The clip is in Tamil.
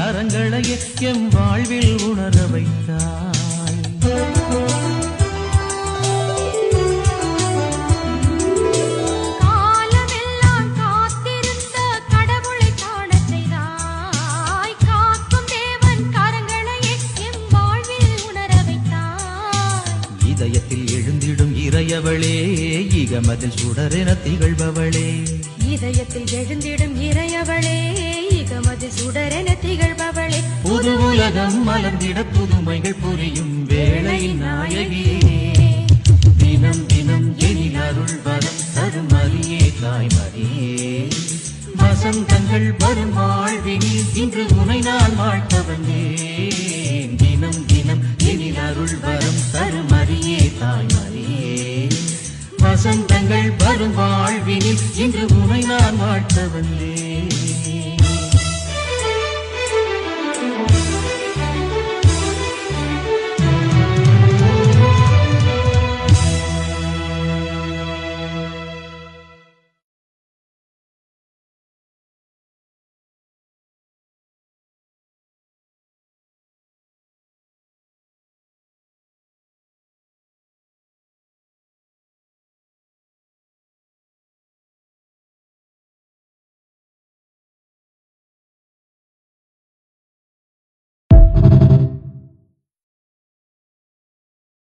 கரங்களையே எம் வாழ்வில் உணர வைத்தாய். காலமெல்லாம் காத்திருந்த கடவுளை காண செய்தாய். காக்கும் தேவன் கரங்களையே எம் வாழ்வில் உணர வைத்தாய். இதயத்தில் எழுந்திடும் இறையவளே இகமதில் சுடரென திகழ்பவளே. இதயத்தில் எழுந்திடும் இறையவளே இகமதில் சுடரென திகழ்பவளே. புது உலகம் மலர்ந்திட புதுமைகள் புரியும் வேளை நாயகியே. தினம் தினம் எனில் அருள் வரம் தரும் மரியே தாய்மரியே. வசந்தங்கள் வரும் வாழ்வினில் இன்று உனை நான் வாழ்த்த வந்தேன். தினம் தினம் எனில் அருள் வரம் தரும் மரியே தாய்மரியே. வசந்தங்கள் வரும் வாழ்வினில் இன்று உனை நான் வாழ்த்த வந்தேன்.